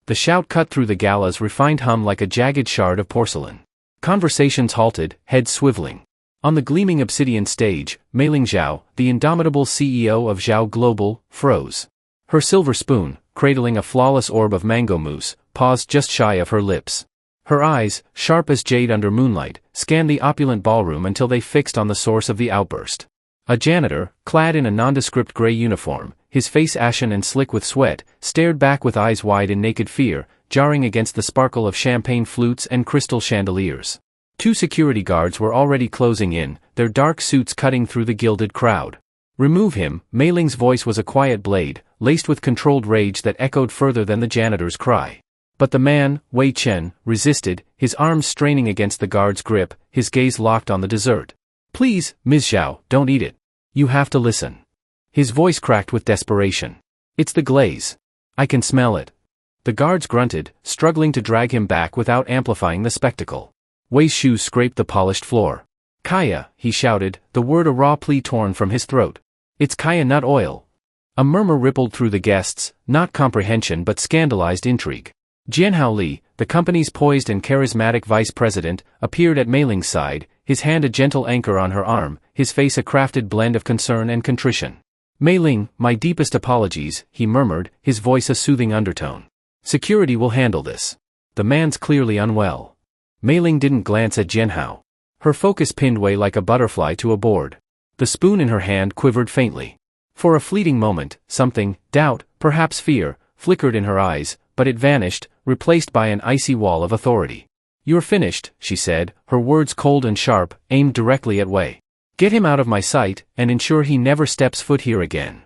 The shout cut through the gala's refined hum like a jagged shard of porcelain. Conversations halted, heads swiveling. On the gleaming obsidian stage, Meiling Zhao, the indomitable CEO of Zhao Global, froze. Her silver spoon, cradling a flawless orb of mango mousse, paused just shy of her lips. Her eyes, sharp as jade under moonlight, scanned the opulent ballroom until they fixed on the source of the outburst. A janitor, clad in a nondescript gray uniform, his face ashen and slick with sweat, stared back with eyes wide in naked fear, jarring against the sparkle of champagne flutes and crystal chandeliers. 2 security guards were already closing in, their dark suits cutting through the gilded crowd. "Remove him." Meiling's voice was a quiet blade, laced with controlled rage that echoed further than the janitor's cry. But the man, Wei Chen, resisted, his arms straining against the guard's grip, his gaze locked on the dessert. "Please, Ms. Zhao, don't eat it. You have to listen." His voice cracked with desperation. "It's the glaze. I can smell it." The guards grunted, struggling to drag him back without amplifying the spectacle. Wei's shoes scraped the polished floor. "Kaya," he shouted, the word a raw plea torn from his throat. "It's kaya nut oil." A murmur rippled through the guests, not comprehension but scandalized intrigue. Jianhao Li, the company's poised and charismatic vice president, appeared at Meiling's side, his hand a gentle anchor on her arm, his face a crafted blend of concern and contrition. "Meiling, my deepest apologies," he murmured, his voice a soothing undertone. "Security will handle this. The man's clearly unwell." Meiling didn't glance at Jianhao. Her focus pinned Wei like a butterfly to a board. The spoon in her hand quivered faintly. For a fleeting moment, something, doubt, perhaps fear, flickered in her eyes, but it vanished, replaced by an icy wall of authority. "You're finished," she said, her words cold and sharp, aimed directly at Wei. "Get him out of my sight, and ensure he never steps foot here again."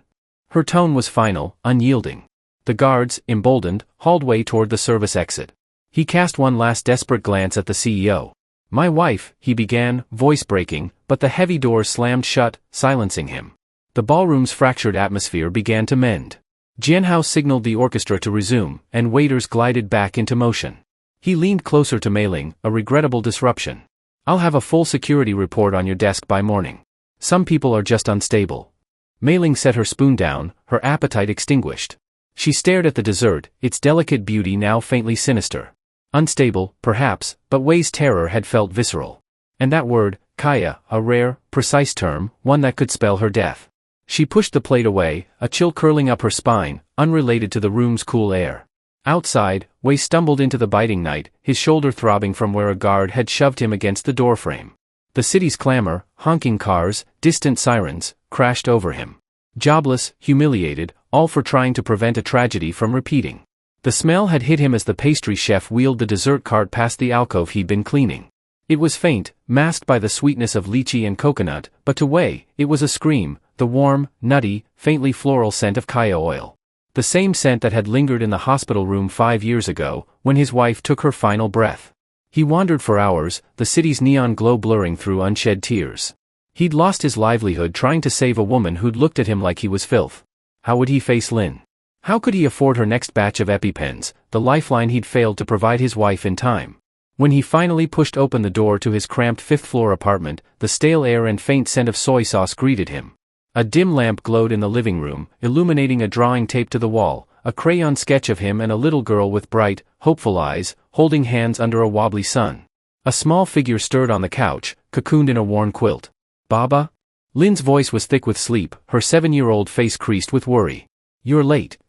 Her tone was final, unyielding. The guards, emboldened, hauled Wei toward the service exit. He cast one last desperate glance at the CEO. "My wife," he began, voice breaking, but the heavy doors slammed shut, silencing him. The ballroom's fractured atmosphere began to mend. Jianhao signaled the orchestra to resume, and waiters glided back into motion. He leaned closer to Meiling, a regrettable disruption. "I'll have a full security report on your desk by morning. Some people are just unstable." Meiling set her spoon down, her appetite extinguished. She stared at the dessert, its delicate beauty now faintly sinister. Unstable, perhaps, but Wei's terror had felt visceral. And that word, kaya, a rare, precise term, one that could spell her death. She pushed the plate away, a chill curling up her spine, unrelated to the room's cool air. Outside, Wei stumbled into the biting night, his shoulder throbbing from where a guard had shoved him against the doorframe. The city's clamor, honking cars, distant sirens, crashed over him. Jobless, humiliated, all for trying to prevent a tragedy from repeating. The smell had hit him as the pastry chef wheeled the dessert cart past the alcove he'd been cleaning. It was faint, masked by the sweetness of lychee and coconut, but to Wei, it was a scream, the warm, nutty, faintly floral scent of kaya oil. The same scent that had lingered in the hospital room 5 years ago, when his wife took her final breath. He wandered for hours, the city's neon glow blurring through unshed tears. He'd lost his livelihood trying to save a woman who'd looked at him like he was filth. How would he face Lin? How could he afford her next batch of EpiPens, the lifeline he'd failed to provide his wife in time? When he finally pushed open the door to his cramped fifth-floor apartment, the stale air and faint scent of soy sauce greeted him. A dim lamp glowed in the living room, illuminating a drawing taped to the wall, a crayon sketch of him and a little girl with bright, hopeful eyes, holding hands under a wobbly sun. A small figure stirred on the couch, cocooned in a worn quilt. "Baba?" Lin's voice was thick with sleep, her 7-year-old face creased with worry. "You're late."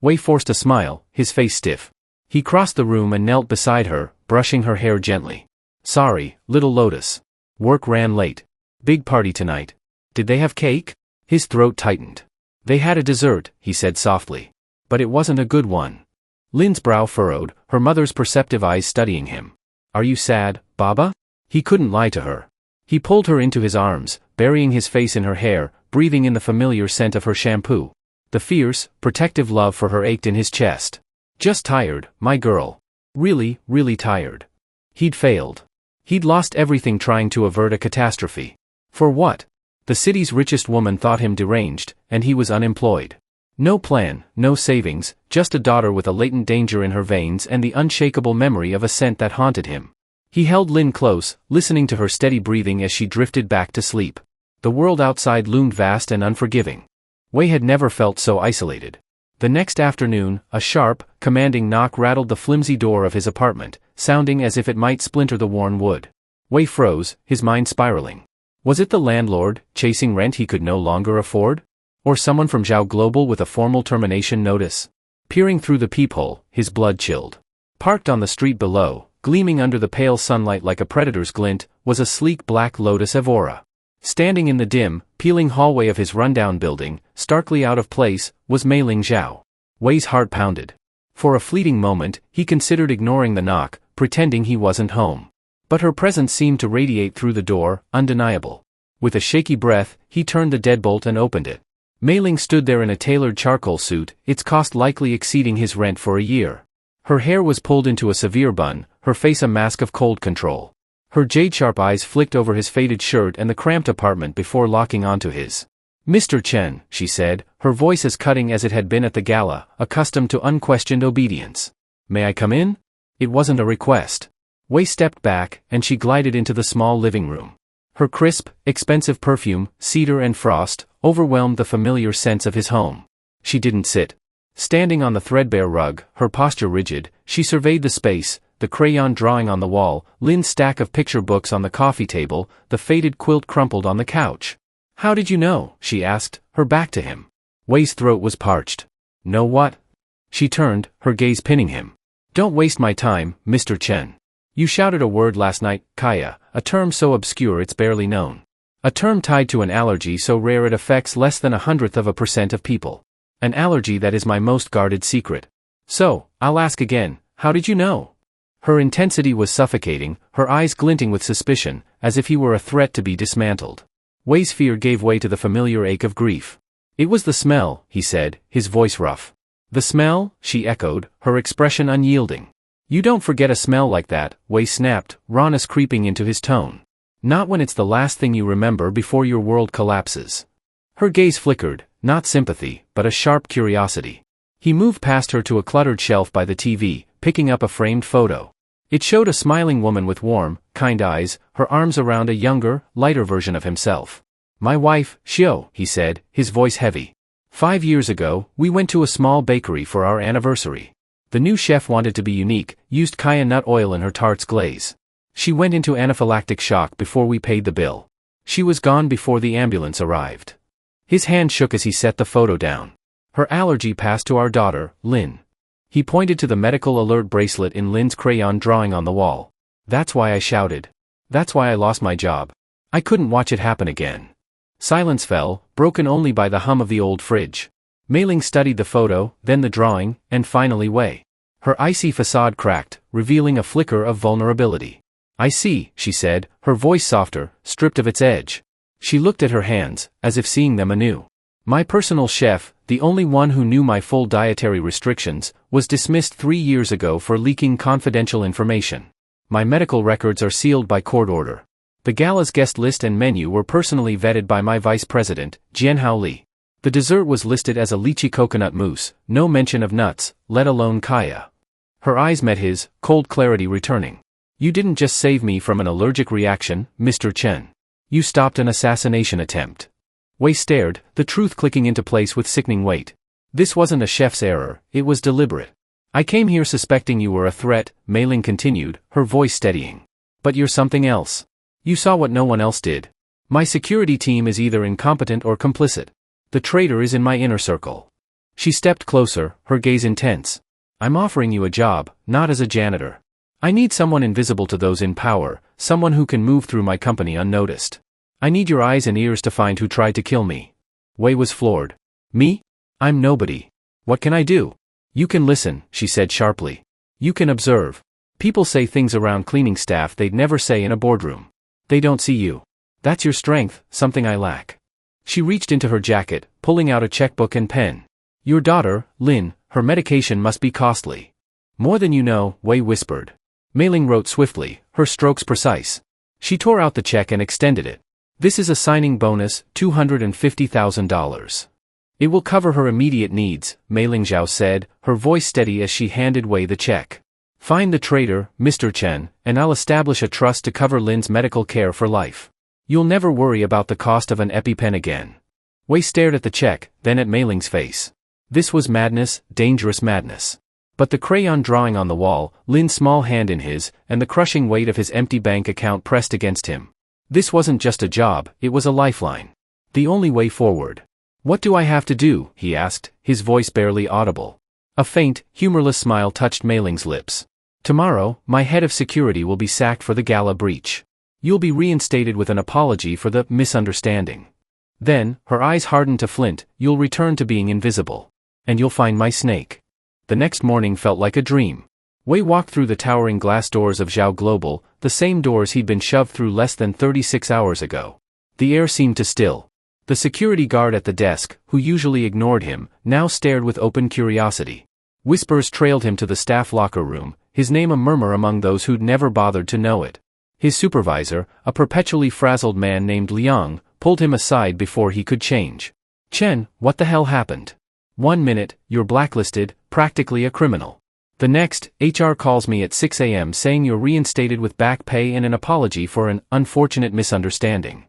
Wei forced a smile, his face stiff. He crossed the room and knelt beside her, brushing her hair gently. "Sorry, little Lotus. Work ran late. Big party tonight. Did they have cake?" His throat tightened. "They had a dessert," he said softly. "But it wasn't a good one." Lin's brow furrowed, her mother's perceptive eyes studying him. "Are you sad, Baba?" He couldn't lie to her. He pulled her into his arms, burying his face in her hair, breathing in the familiar scent of her shampoo. The fierce, protective love for her ached in his chest. "Just tired, my girl. Really, really tired." He'd failed. He'd lost everything trying to avert a catastrophe. For what? The city's richest woman thought him deranged, and he was unemployed. No plan, no savings, just a daughter with a latent danger in her veins and the unshakable memory of a scent that haunted him. He held Lin close, listening to her steady breathing as she drifted back to sleep. The world outside loomed vast and unforgiving. Wei had never felt so isolated. The next afternoon, a sharp, commanding knock rattled the flimsy door of his apartment, sounding as if it might splinter the worn wood. Wei froze, his mind spiraling. Was it the landlord, chasing rent he could no longer afford? Or someone from Zhao Global with a formal termination notice? Peering through the peephole, his blood chilled. Parked on the street below, gleaming under the pale sunlight like a predator's glint, was a sleek black Lotus Evora. Standing in the dim, peeling hallway of his rundown building, starkly out of place, was Meiling Zhao. Wei's heart pounded. For a fleeting moment, he considered ignoring the knock, pretending he wasn't home. But her presence seemed to radiate through the door, undeniable. With a shaky breath, he turned the deadbolt and opened it. Meiling stood there in a tailored charcoal suit, its cost likely exceeding his rent for a year. Her hair was pulled into a severe bun, her face a mask of cold control. Her jade-sharp eyes flicked over his faded shirt and the cramped apartment before locking onto his. "Mr. Chen," she said, her voice as cutting as it had been at the gala, accustomed to unquestioned obedience. "May I come in?" It wasn't a request. Wei stepped back, and she glided into the small living room. Her crisp, expensive perfume, cedar and frost, overwhelmed the familiar sense of his home. She didn't sit. Standing on the threadbare rug, her posture rigid, she surveyed the space, the crayon drawing on the wall, Lin's stack of picture books on the coffee table, the faded quilt crumpled on the couch. "How did you know?" she asked, her back to him. Wei's throat was parched. "Know what?" She turned, her gaze pinning him. "Don't waste my time, Mr. Chen. You shouted a word last night, Kaya, a term so obscure it's barely known. A term tied to an allergy so rare it affects less than 0.1% of people. An allergy that is my most guarded secret. So, I'll ask again, how did you know?" Her intensity was suffocating, her eyes glinting with suspicion, as if he were a threat to be dismantled. Wei's fear gave way to the familiar ache of grief. "It was the smell," he said, his voice rough. "The smell?" she echoed, her expression unyielding. "You don't forget a smell like that," Wei snapped, rawness creeping into his tone. "Not when it's the last thing you remember before your world collapses." Her gaze flickered, not sympathy, but a sharp curiosity. He moved past her to a cluttered shelf by the TV, picking up a framed photo. It showed a smiling woman with warm, kind eyes, her arms around a younger, lighter version of himself. "My wife, Xiao," he said, his voice heavy. 5 years ago, we went to a small bakery for our anniversary. The new chef wanted to be unique, used kaya nut oil in her tart's glaze. She went into anaphylactic shock before we paid the bill. She was gone before the ambulance arrived." His hand shook as he set the photo down. "Her allergy passed to our daughter, Lin." He pointed to the medical alert bracelet in Lin's crayon drawing on the wall. "That's why I shouted. That's why I lost my job. I couldn't watch it happen again." Silence fell, broken only by the hum of the old fridge. Meiling studied the photo, then the drawing, and finally Wei. Her icy facade cracked, revealing a flicker of vulnerability. "I see," she said, her voice softer, stripped of its edge. She looked at her hands, as if seeing them anew. "My personal chef, the only one who knew my full dietary restrictions, was dismissed 3 years ago for leaking confidential information. My medical records are sealed by court order. The gala's guest list and menu were personally vetted by my vice president, Jianhao Li. The dessert was listed as a lychee coconut mousse, no mention of nuts, let alone kaya." Her eyes met his, cold clarity returning. "You didn't just save me from an allergic reaction, Mr. Chen. You stopped an assassination attempt." Wei stared, the truth clicking into place with sickening weight. "This wasn't a chef's error, it was deliberate. I came here suspecting you were a threat," Meiling continued, her voice steadying. "But you're something else. You saw what no one else did. My security team is either incompetent or complicit. The traitor is in my inner circle." She stepped closer, her gaze intense. "I'm offering you a job, not as a janitor. I need someone invisible to those in power, someone who can move through my company unnoticed. I need your eyes and ears to find who tried to kill me." Wei was floored. "Me? I'm nobody. What can I do?" "You can listen," she said sharply. "You can observe. People say things around cleaning staff they'd never say in a boardroom. They don't see you. That's your strength, something I lack." She reached into her jacket, pulling out a checkbook and pen. "Your daughter, Lin, her medication must be costly." "More than you know," Wei whispered. Meiling wrote swiftly, her strokes precise. She tore out the check and extended it. "This is a signing bonus, $250,000. It will cover her immediate needs," Meiling Zhao said, her voice steady as she handed Wei the check. "Find the traitor, Mr. Chen, and I'll establish a trust to cover Lin's medical care for life. You'll never worry about the cost of an EpiPen again." Wei stared at the check, then at Meiling's face. This was madness, dangerous madness. But the crayon drawing on the wall, Lin's small hand in his, and the crushing weight of his empty bank account pressed against him. This wasn't just a job, it was a lifeline. The only way forward. "What do I have to do?" he asked, his voice barely audible. A faint, humorless smile touched Mei Ling's lips. "Tomorrow, my head of security will be sacked for the gala breach. You'll be reinstated with an apology for the misunderstanding. Then," her eyes hardened to flint, "you'll return to being invisible. And you'll find my snake." The next morning felt like a dream. Wei walked through the towering glass doors of Zhao Global, the same doors he'd been shoved through less than 36 hours ago. The air seemed to still. The security guard at the desk, who usually ignored him, now stared with open curiosity. Whispers trailed him to the staff locker room, his name a murmur among those who'd never bothered to know it. His supervisor, a perpetually frazzled man named Liang, pulled him aside before he could change. "Chen, what the hell happened? 1 minute, you're blacklisted, practically a criminal. The next, HR calls me at 6 a.m. saying you're reinstated with back pay and an apology for an unfortunate misunderstanding.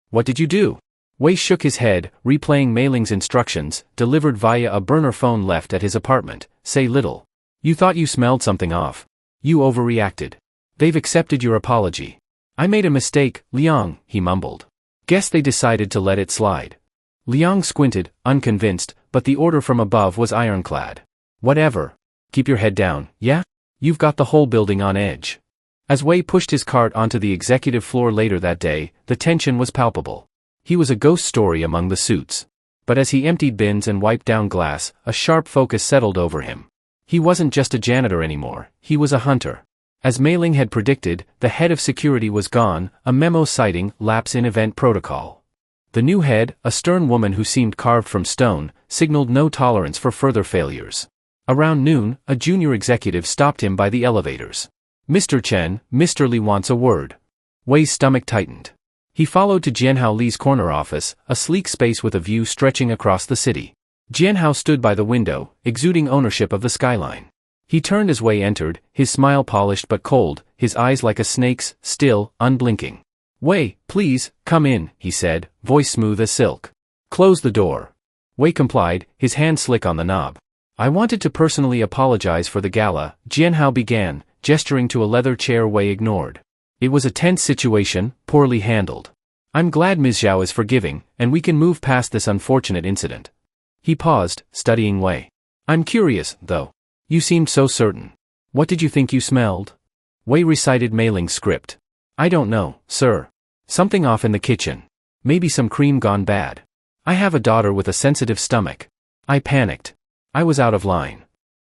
What did you do?" Wei shook his head, replaying Mei Ling's instructions, delivered via a burner phone left at his apartment. "Say little. You thought you smelled something off. You overreacted. They've accepted your apology." "I made a mistake, Liang," he mumbled. "Guess they decided to let it slide." Liang squinted, unconvinced, but the order from above was ironclad. "Whatever. Keep your head down, yeah? You've got the whole building on edge." As Wei pushed his cart onto the executive floor later that day, the tension was palpable. He was a ghost story among the suits. But as he emptied bins and wiped down glass, a sharp focus settled over him. He wasn't just a janitor anymore, he was a hunter. As Mei Ling had predicted, the head of security was gone, a memo citing lapse in event protocol. The new head, a stern woman who seemed carved from stone, signaled no tolerance for further failures. Around noon, a junior executive stopped him by the elevators. "Mr. Chen, Mr. Li wants a word." Wei's stomach tightened. He followed to Jianhao Li's corner office, a sleek space with a view stretching across the city. Jianhao stood by the window, exuding ownership of the skyline. He turned as Wei entered, his smile polished but cold, his eyes like a snake's, still, unblinking. "Wei, please, come in," he said, voice smooth as silk. "Close the door." Wei complied, his hand slick on the knob. "I wanted to personally apologize for the gala," Jianhao began, gesturing to a leather chair Wei ignored. "It was a tense situation, poorly handled. I'm glad Ms. Zhao is forgiving, and we can move past this unfortunate incident." He paused, studying Wei. "I'm curious, though. You seemed so certain. What did you think you smelled?" Wei recited Mei Ling's script. "I don't know, sir. Something off in the kitchen. Maybe some cream gone bad. I have a daughter with a sensitive stomach. I panicked. I was out of line."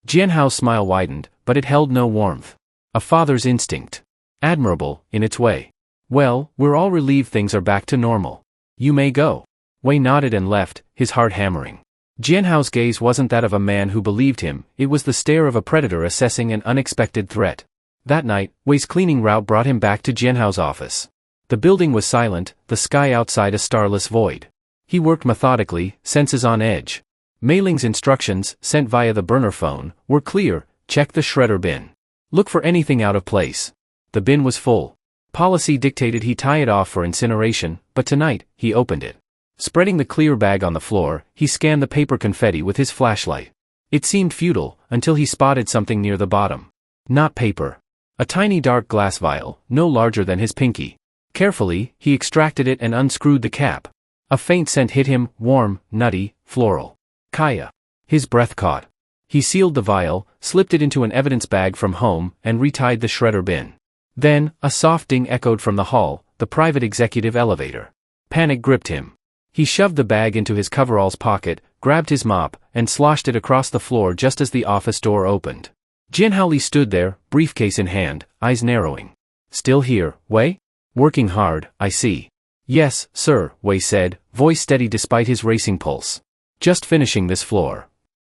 Jianhao's smile widened, but it held no warmth. A father's instinct. Admirable, in its way. "Well, we're all relieved things are back to normal. You may go." Wei nodded and left, his heart hammering. Jianhao's gaze wasn't that of a man who believed him, it was the stare of a predator assessing an unexpected threat. That night, Wei's cleaning route brought him back to Jianhao's office. The building was silent, the sky outside a starless void. He worked methodically, senses on edge. Mei Ling's instructions, sent via the burner phone, were clear: check the shredder bin. Look for anything out of place. The bin was full. Policy dictated he tie it off for incineration, but tonight, he opened it. Spreading the clear bag on the floor, he scanned the paper confetti with his flashlight. It seemed futile, until he spotted something near the bottom. Not paper. A tiny dark glass vial, no larger than his pinky. Carefully, he extracted it and unscrewed the cap. A faint scent hit him, warm, nutty, floral. Kaya. His breath caught. He sealed the vial, slipped it into an evidence bag from home, and retied the shredder bin. Then, a soft ding echoed from the hall, the private executive elevator. Panic gripped him. He shoved the bag into his coveralls pocket, grabbed his mop, and sloshed it across the floor just as the office door opened. Jianhao Li stood there, briefcase in hand, eyes narrowing. "Still here, Wei? Working hard, I see." "Yes, sir," Wei said, voice steady despite his racing pulse. "Just finishing this floor."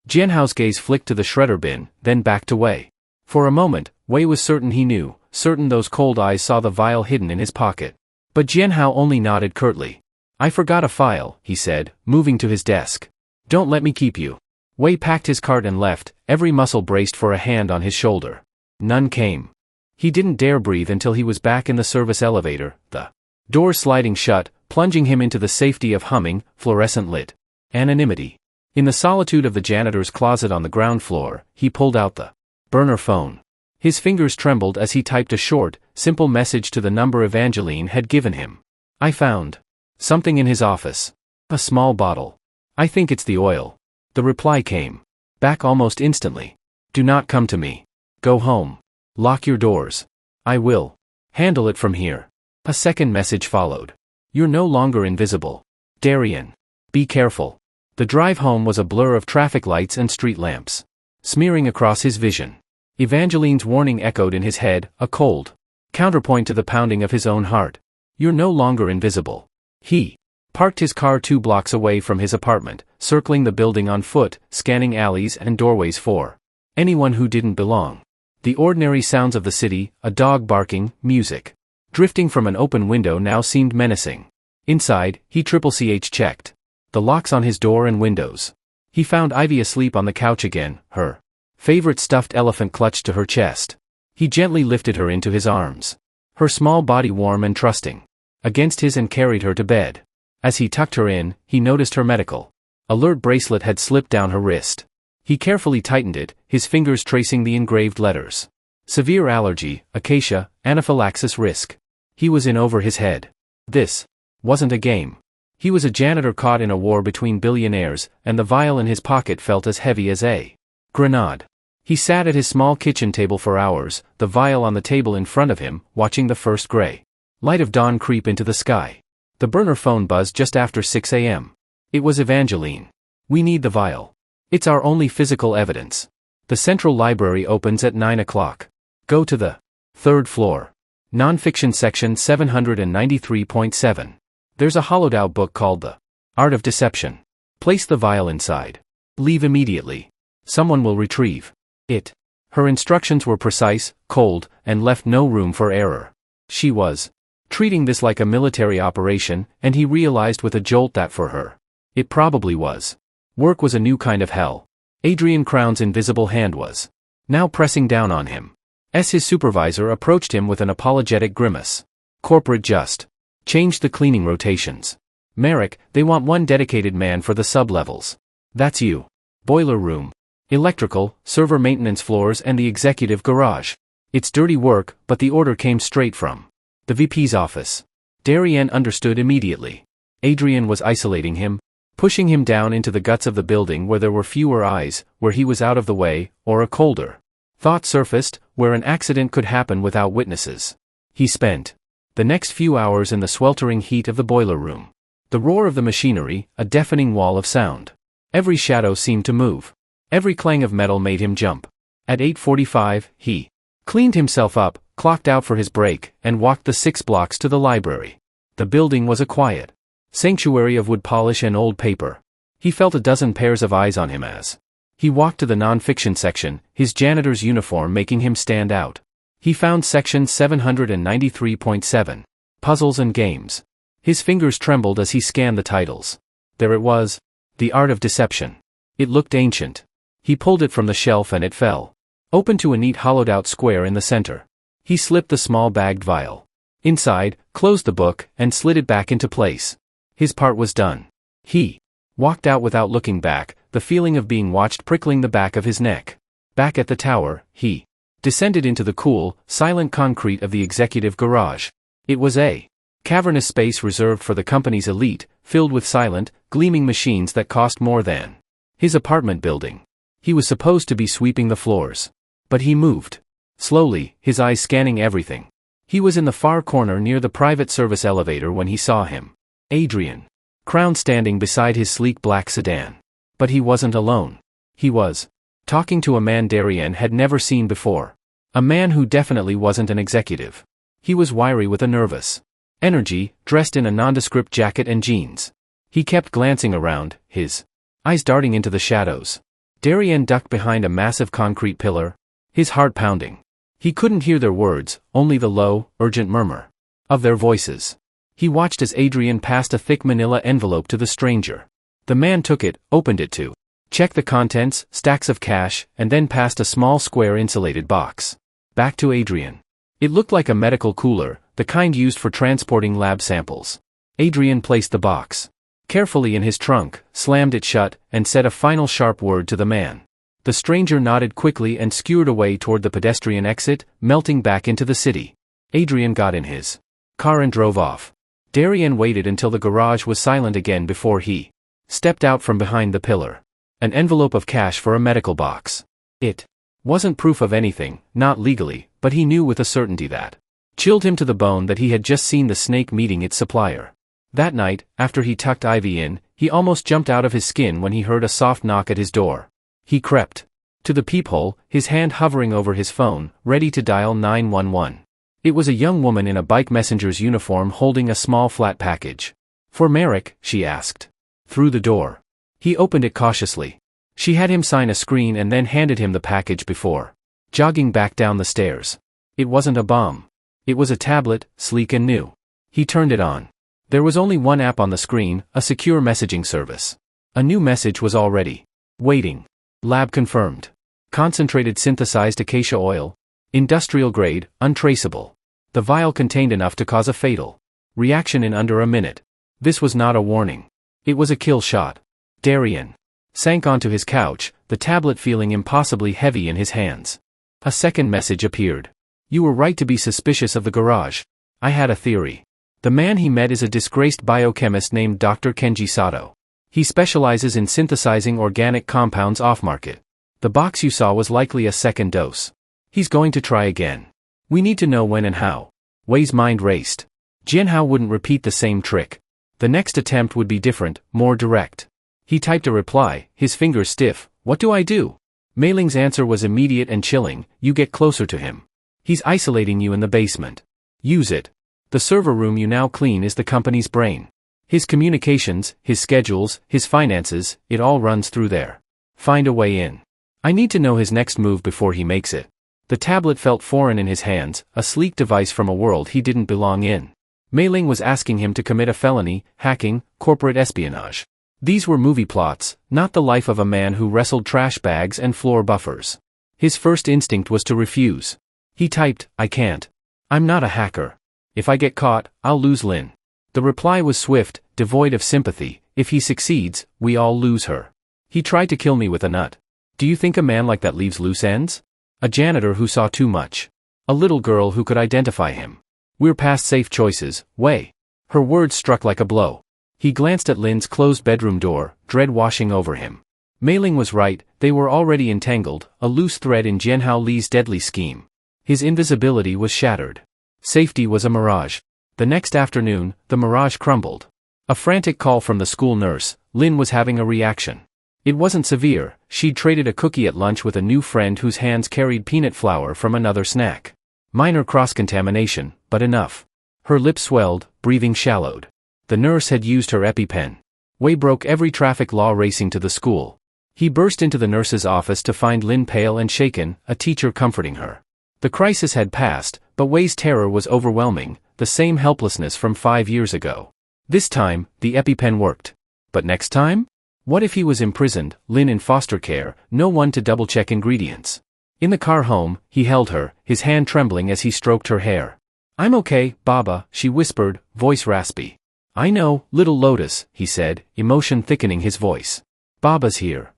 Jianhao's gaze flicked to the shredder bin, then back to Wei. For a moment, Wei was certain he knew, certain those cold eyes saw the vial hidden in his pocket. But Jianhao only nodded curtly. "I forgot a file," he said, moving to his desk. "Don't let me keep you." Wei packed his cart and left, every muscle braced for a hand on his shoulder. None came. He didn't dare breathe until he was back in the service elevator, the door sliding shut, plunging him into the safety of humming, fluorescent lit anonymity. In the solitude of the janitor's closet on the ground floor, he pulled out the burner phone. His fingers trembled as he typed a short, simple message to the number Evangeline had given him. I found something in his office. A small bottle. I think it's the oil. The reply came back almost instantly. Do not come to me. Go home. Lock your doors. I will handle it from here. A second message followed. You're no longer invisible. Darian. Be careful. The drive home was a blur of traffic lights and street lamps, smearing across his vision. Evangeline's warning echoed in his head, a cold counterpoint to the pounding of his own heart. You're no longer invisible. He parked his car 2 blocks away from his apartment, circling the building on foot, scanning alleys and doorways for anyone who didn't belong. The ordinary sounds of the city, a dog barking, music drifting from an open window now seemed menacing. Inside, he checked the locks on his door and windows. He found Ivy asleep on the couch again, her favorite stuffed elephant clutched to her chest. He gently lifted her into his arms, her small body warm and trusting against his, and carried her to bed. As he tucked her in, he noticed her medical alert bracelet had slipped down her wrist. He carefully tightened it, his fingers tracing the engraved letters. Severe allergy, acacia, anaphylaxis risk. He was in over his head. This wasn't a game. He was a janitor caught in a war between billionaires, and the vial in his pocket felt as heavy as a grenade. He sat at his small kitchen table for hours, the vial on the table in front of him, watching the first gray light of dawn creep into the sky. The burner phone buzzed just after 6 a.m. It was Evangeline. We need the vial. It's our only physical evidence. The central library opens at 9 o'clock. Go to the 3rd floor. Nonfiction section 793.7. There's a hollowed-out book called The Art of Deception. Place the vial inside. Leave immediately. Someone will retrieve it. Her instructions were precise, cold, and left no room for error. She was treating this like a military operation, and he realized with a jolt that for her, it probably was. Work was a new kind of hell. Adrian Crown's invisible hand was now pressing down on him. As his supervisor approached him with an apologetic grimace. Corporate just changed the cleaning rotations. Merrick, they want one dedicated man for the sub-levels. That's you. Boiler room, electrical, server maintenance floors and the executive garage. It's dirty work, but the order came straight from the VP's office. Darian understood immediately. Adrian was isolating him, pushing him down into the guts of the building where there were fewer eyes, where he was out of the way, or a colder thought surfaced, where an accident could happen without witnesses. He spent the next few hours in the sweltering heat of the boiler room. The roar of the machinery, a deafening wall of sound. Every shadow seemed to move. Every clang of metal made him jump. At 8:45, he cleaned himself up, clocked out for his break, and walked the 6 blocks to the library. The building was a quiet sanctuary of wood polish and old paper. He felt a dozen pairs of eyes on him as he walked to the non-fiction section, his janitor's uniform making him stand out. He found section 793.7, Puzzles and Games. His fingers trembled as he scanned the titles. There it was, The Art of Deception. It looked ancient. He pulled it from the shelf and it fell open to a neat hollowed-out square in the center. He slipped the small bagged vial inside, closed the book, and slid it back into place. His part was done. He walked out without looking back, the feeling of being watched prickling the back of his neck. Back at the tower, he descended into the cool, silent concrete of the executive garage. It was a cavernous space reserved for the company's elite, filled with silent, gleaming machines that cost more than his apartment building. He was supposed to be sweeping the floors. But he moved slowly, his eyes scanning everything. He was in the far corner near the private service elevator when he saw him. Adrian Crown standing beside his sleek black sedan. But he wasn't alone. He was talking to a man Darian had never seen before. A man who definitely wasn't an executive. He was wiry with a nervous energy, dressed in a nondescript jacket and jeans. He kept glancing around, his eyes darting into the shadows. Darian ducked behind a massive concrete pillar, his heart pounding. He couldn't hear their words, only the low, urgent murmur of their voices. He watched as Adrian passed a thick manila envelope to the stranger. The man took it, opened it to check the contents, stacks of cash, and then passed a small square insulated box back to Adrian. It looked like a medical cooler, the kind used for transporting lab samples. Adrian placed the box carefully in his trunk, slammed it shut, and said a final sharp word to the man. The stranger nodded quickly and skewered away toward the pedestrian exit, melting back into the city. Adrian got in his car and drove off. Darien waited until the garage was silent again before he stepped out from behind the pillar. An envelope of cash for a medical box. It wasn't proof of anything, not legally, but he knew with a certainty that chilled him to the bone that he had just seen the snake meeting its supplier. That night, after he tucked Ivy in, he almost jumped out of his skin when he heard a soft knock at his door. He crept to the peephole, his hand hovering over his phone, ready to dial 911. It was a young woman in a bike messenger's uniform holding a small flat package. "For Merrick?" she asked. Through the door. He opened it cautiously. She had him sign a screen and then handed him the package before jogging back down the stairs. It wasn't a bomb. It was a tablet, sleek and new. He turned it on. There was only one app on the screen, a secure messaging service. A new message was already waiting. Lab confirmed. Concentrated synthesized acacia oil. Industrial grade, untraceable. The vial contained enough to cause a fatal reaction in under a minute. This was not a warning. It was a kill shot. Darien sank onto his couch, the tablet feeling impossibly heavy in his hands. A second message appeared. "You were right to be suspicious of the garage. I had a theory. The man he met is a disgraced biochemist named Dr. Kenji Sato. He specializes in synthesizing organic compounds off-market. The box you saw was likely a second dose. He's going to try again. We need to know when and how." Wei's mind raced. Jianhao wouldn't repeat the same trick. The next attempt would be different, more direct. He typed a reply, his fingers stiff. "What do I do?" Mei Ling's answer was immediate and chilling. "You get closer to him. He's isolating you in the basement. Use it. The server room you now clean is the company's brain. His communications, his schedules, his finances, it all runs through there. Find a way in. I need to know his next move before he makes it." The tablet felt foreign in his hands, a sleek device from a world he didn't belong in. Mei Ling was asking him to commit a felony, hacking, corporate espionage. These were movie plots, not the life of a man who wrestled trash bags and floor buffers. His first instinct was to refuse. He typed, "I can't. I'm not a hacker. If I get caught, I'll lose Lin." The reply was swift, devoid of sympathy. "If he succeeds, we all lose her. He tried to kill me with a nut. Do you think a man like that leaves loose ends? A janitor who saw too much. A little girl who could identify him. We're past safe choices, Wei." Her words struck like a blow. He glanced at Lin's closed bedroom door, dread washing over him. Mei Ling was right, they were already entangled, a loose thread in Jianhao Li's deadly scheme. His invisibility was shattered. Safety was a mirage. The next afternoon, the mirage crumbled. A frantic call from the school nurse. Lin was having a reaction. It wasn't severe. She'd traded a cookie at lunch with a new friend whose hands carried peanut flour from another snack. Minor cross-contamination, but enough. Her lips swelled, breathing shallowed. The nurse had used her EpiPen. Wei broke every traffic law racing to the school. He burst into the nurse's office to find Lin pale and shaken, a teacher comforting her. The crisis had passed, but Wei's terror was overwhelming, the same helplessness from 5 years ago. This time, the EpiPen worked. But next time? What if he was imprisoned, Lin in foster care, no one to double-check ingredients? In the car home, he held her, his hand trembling as he stroked her hair. "I'm okay, Baba," she whispered, voice raspy. "I know, little Lotus," he said, emotion thickening his voice. "Baba's here."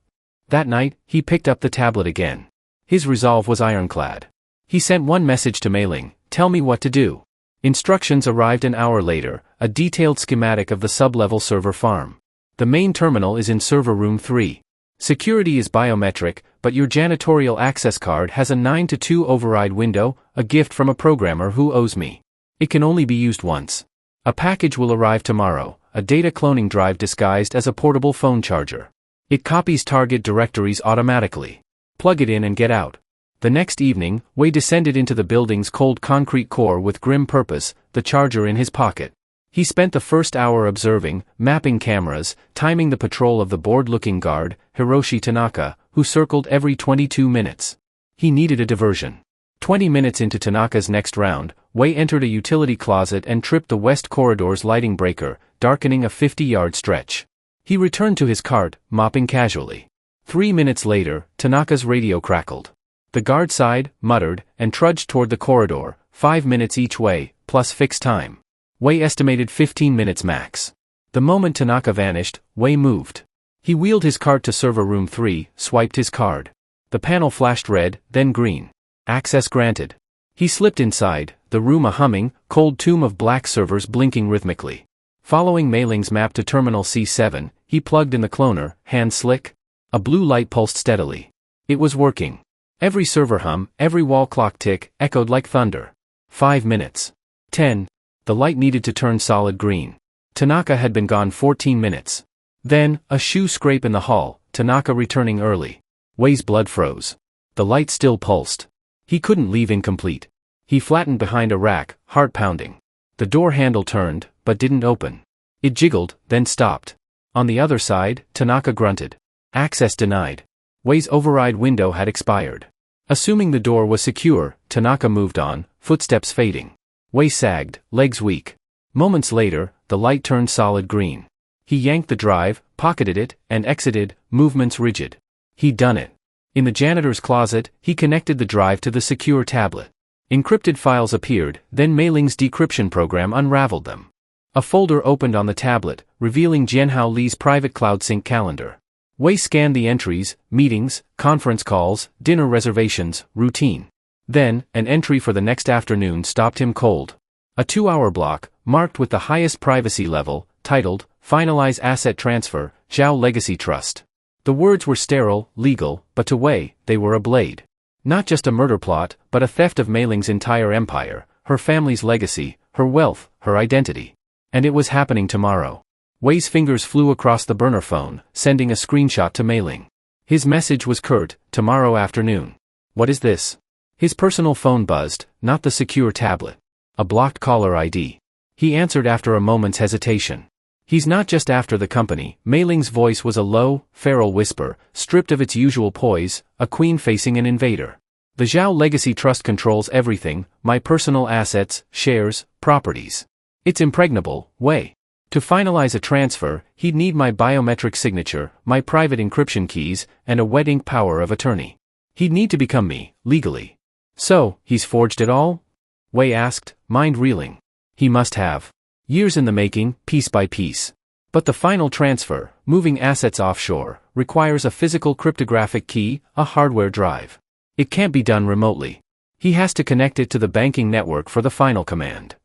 That night, he picked up the tablet again. His resolve was ironclad. He sent one message to Mei Ling, "Tell me what to do." Instructions arrived an hour later, a detailed schematic of the sub-level server farm. "The main terminal is in server room 3. Security is biometric, but your janitorial access card has a 9-to-2 override window, a gift from a programmer who owes me. It can only be used once. A package will arrive tomorrow, a data cloning drive disguised as a portable phone charger. It copies target directories automatically. Plug it in and get out." The next evening, Wei descended into the building's cold concrete core with grim purpose, the charger in his pocket. He spent the first hour observing, mapping cameras, timing the patrol of the bored-looking guard, Hiroshi Tanaka, who circled every 22 minutes. He needed a diversion. 20 minutes into Tanaka's next round, Wei entered a utility closet and tripped the west corridor's lighting breaker, darkening a 50-yard stretch. He returned to his cart, mopping casually. 3 minutes later, Tanaka's radio crackled. The guard sighed, muttered, and trudged toward the corridor, 5 minutes each way, plus fixed time. Wei estimated 15 minutes max. The moment Tanaka vanished, Wei moved. He wheeled his cart to server room 3, swiped his card. The panel flashed red, then green. Access granted. He slipped inside, the room a humming, cold tomb of black servers blinking rhythmically. Following Mei Ling's map to Terminal C7, he plugged in the cloner, hand slick. A blue light pulsed steadily. It was working. Every server hum, every wall clock tick, echoed like thunder. 5 minutes. 10. The light needed to turn solid green. Tanaka had been gone 14 minutes. Then, a shoe scrape in the hall, Tanaka returning early. Wei's blood froze. The light still pulsed. He couldn't leave incomplete. He flattened behind a rack, heart pounding. The door handle turned, but didn't open. It jiggled, then stopped. On the other side, Tanaka grunted. Access denied. Wei's override window had expired. Assuming the door was secure, Tanaka moved on, footsteps fading. Wei sagged, legs weak. Moments later, the light turned solid green. He yanked the drive, pocketed it, and exited, movements rigid. He'd done it. In the janitor's closet, he connected the drive to the secure tablet. Encrypted files appeared, then Mei Ling's decryption program unraveled them. A folder opened on the tablet, revealing Jianhao Li's private cloud sync calendar. Wei scanned the entries: meetings, conference calls, dinner reservations, routine. Then, an entry for the next afternoon stopped him cold. A 2-hour block, marked with the highest privacy level, titled, Finalize Asset Transfer, Zhao Legacy Trust. The words were sterile, legal, but to Wei, they were a blade. Not just a murder plot, but a theft of Mei Ling's entire empire, her family's legacy, her wealth, her identity. And it was happening tomorrow. Wei's fingers flew across the burner phone, sending a screenshot to Mei Ling. His message was curt: tomorrow afternoon. What is this? His personal phone buzzed, not the secure tablet. A blocked caller ID. He answered after a moment's hesitation. He's not just after the company. Mei Ling's voice was a low, feral whisper, stripped of its usual poise, a queen facing an invader. The Zhao Legacy Trust controls everything, my personal assets, shares, properties. It's impregnable, Wei. To finalize a transfer, he'd need my biometric signature, my private encryption keys, and a wet ink power of attorney. He'd need to become me, legally. So, he's forged it all? Wei asked, mind reeling. He must have. Years in the making, piece by piece. But the final transfer, moving assets offshore, requires a physical cryptographic key, a hardware drive. It can't be done remotely. He has to connect it to the banking network for the final command.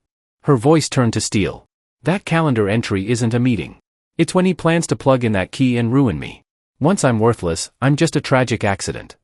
Her voice turned to steel. That calendar entry isn't a meeting. It's when he plans to plug in that key and ruin me. Once I'm worthless, I'm just a tragic accident.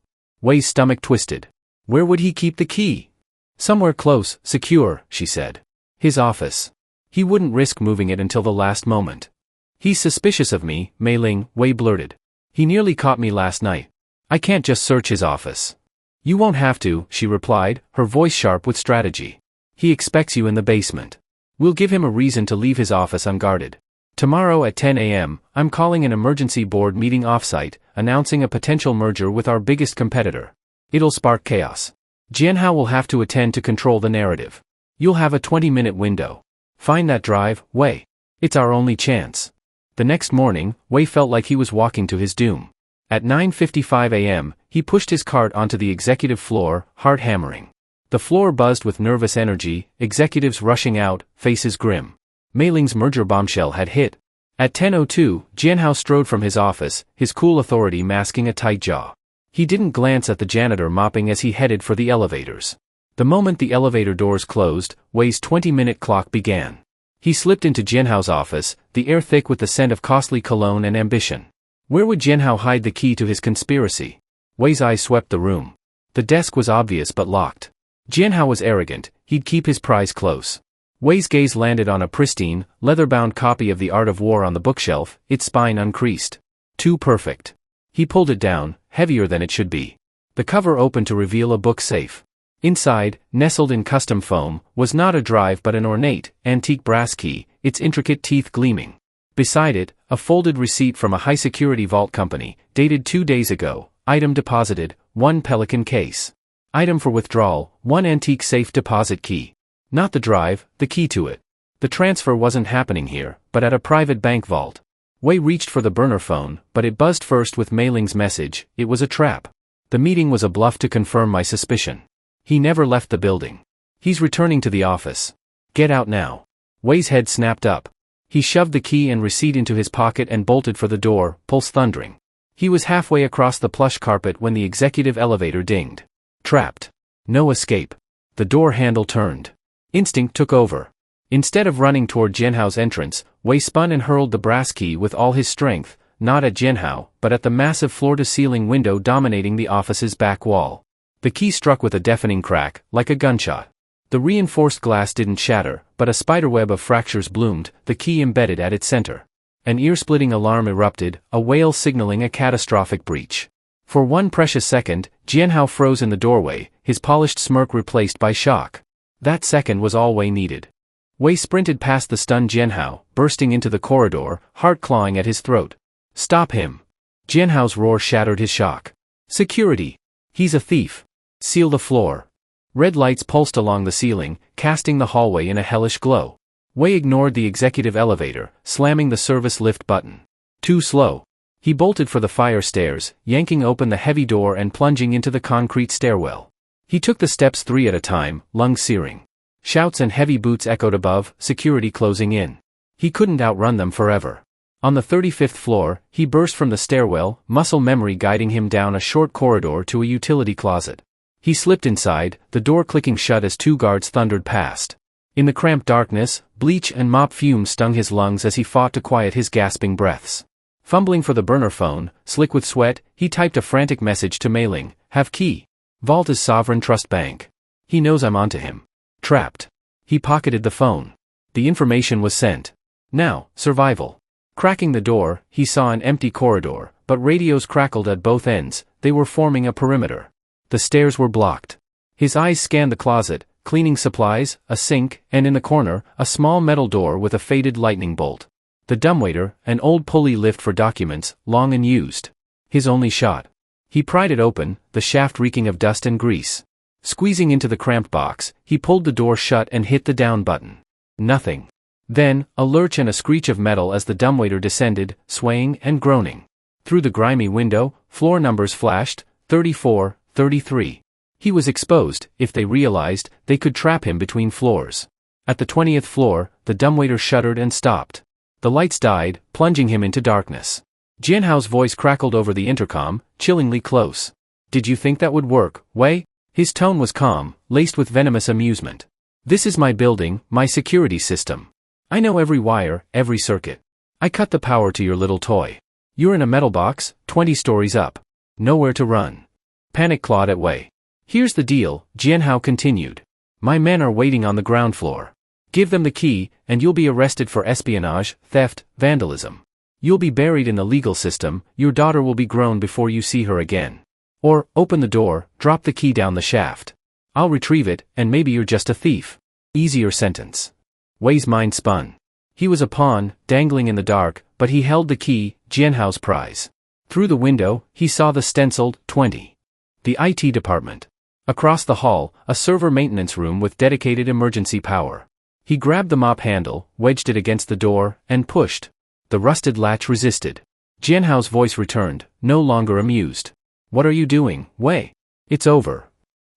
Wei's stomach twisted. Where would he keep the key? Somewhere close, secure, she said. His office. He wouldn't risk moving it until the last moment. He's suspicious of me, Mei Ling, Wei blurted. He nearly caught me last night. I can't just search his office. You won't have to, she replied, her voice sharp with strategy. He expects you in the basement. We'll give him a reason to leave his office unguarded. Tomorrow at 10 a.m., I'm calling an emergency board meeting offsite, announcing a potential merger with our biggest competitor. It'll spark chaos. Jianhao will have to attend to control the narrative. You'll have a 20-minute window. Find that drive, Wei. It's our only chance. The next morning, Wei felt like he was walking to his doom. At 9:55 a.m., he pushed his cart onto the executive floor, heart hammering. The floor buzzed with nervous energy, executives rushing out, faces grim. Mei Ling's merger bombshell had hit. At 10:02, Jianhao strode from his office, his cool authority masking a tight jaw. He didn't glance at the janitor mopping as he headed for the elevators. The moment the elevator doors closed, Wei's 20-minute clock began. He slipped into Jianhao's office, the air thick with the scent of costly cologne and ambition. Where would Jianhao hide the key to his conspiracy? Wei's eyes swept the room. The desk was obvious but locked. Jianhao was arrogant, he'd keep his prize close. Wei's gaze landed on a pristine, leather-bound copy of The Art of War on the bookshelf, its spine uncreased. Too perfect. He pulled it down, heavier than it should be. The cover opened to reveal a book safe. Inside, nestled in custom foam, was not a drive but an ornate, antique brass key, its intricate teeth gleaming. Beside it, a folded receipt from a high-security vault company, dated 2 days ago, item deposited, 1 Pelican case. Item for withdrawal, 1 antique safe deposit key. Not the drive, the key to it. The transfer wasn't happening here, but at a private bank vault. Wei reached for the burner phone, but it buzzed first with Mei Ling's message. It was a trap. The meeting was a bluff to confirm my suspicion. He never left the building. He's returning to the office. Get out now. Wei's head snapped up. He shoved the key and receipt into his pocket and bolted for the door, pulse thundering. He was halfway across the plush carpet when the executive elevator dinged. Trapped. No escape. The door handle turned. Instinct took over. Instead of running toward Jianhao's entrance, Wei spun and hurled the brass key with all his strength, not at Jianhao, but at the massive floor-to-ceiling window dominating the office's back wall. The key struck with a deafening crack, like a gunshot. The reinforced glass didn't shatter, but a spiderweb of fractures bloomed, the key embedded at its center. An ear-splitting alarm erupted, a wail signaling a catastrophic breach. For one precious second, Jianhao froze in the doorway, his polished smirk replaced by shock. That second was all Wei needed. Wei sprinted past the stunned Jianhao, bursting into the corridor, heart clawing at his throat. Stop him! Jianhao's roar shattered his shock. Security! He's a thief! Seal the floor! Red lights pulsed along the ceiling, casting the hallway in a hellish glow. Wei ignored the executive elevator, slamming the service lift button. Too slow. He bolted for the fire stairs, yanking open the heavy door and plunging into the concrete stairwell. He took the steps 3 at a time, lungs searing. Shouts and heavy boots echoed above, security closing in. He couldn't outrun them forever. On the 35th floor, he burst from the stairwell, muscle memory guiding him down a short corridor to a utility closet. He slipped inside, the door clicking shut as 2 guards thundered past. In the cramped darkness, bleach and mop fumes stung his lungs as he fought to quiet his gasping breaths. Fumbling for the burner phone, slick with sweat, he typed a frantic message to Mei Ling, "Have key. Vault is Sovereign Trust Bank. He knows I'm onto him." Trapped. He pocketed the phone. The information was sent. Now, survival. Cracking the door, he saw an empty corridor, but radios crackled at both ends, they were forming a perimeter. The stairs were blocked. His eyes scanned the closet, cleaning supplies, a sink, and in the corner, a small metal door with a faded lightning bolt. The dumbwaiter, an old pulley lift for documents, long unused. His only shot. He pried it open, the shaft reeking of dust and grease. Squeezing into the cramped box, he pulled the door shut and hit the down button. Nothing. Then, a lurch and a screech of metal as the dumbwaiter descended, swaying and groaning. Through the grimy window, floor numbers flashed, 34, 33. He was exposed. If they realized, they could trap him between floors. At the 20th floor, the dumbwaiter shuddered and stopped. The lights died, plunging him into darkness. Jianhao's voice crackled over the intercom, chillingly close. "Did you think that would work, Wei?" His tone was calm, laced with venomous amusement. "This is my building, my security system. I know every wire, every circuit. I cut the power to your little toy. You're in a metal box, 20 stories up. Nowhere to run." Panic clawed at Wei. "Here's the deal," Jianhao continued. "My men are waiting on the ground floor. Give them the key, and you'll be arrested for espionage, theft, vandalism. You'll be buried in the legal system, your daughter will be grown before you see her again. Or, open the door, drop the key down the shaft. I'll retrieve it, and maybe you're just a thief. Easier sentence." Wei's mind spun. He was a pawn, dangling in the dark, but he held the key, Jianhao's prize. Through the window, he saw the stenciled 20. The IT department. Across the hall, a server maintenance room with dedicated emergency power. He grabbed the mop handle, wedged it against the door, and pushed. The rusted latch resisted. Jianhao's voice returned, no longer amused. "What are you doing, Wei? It's over."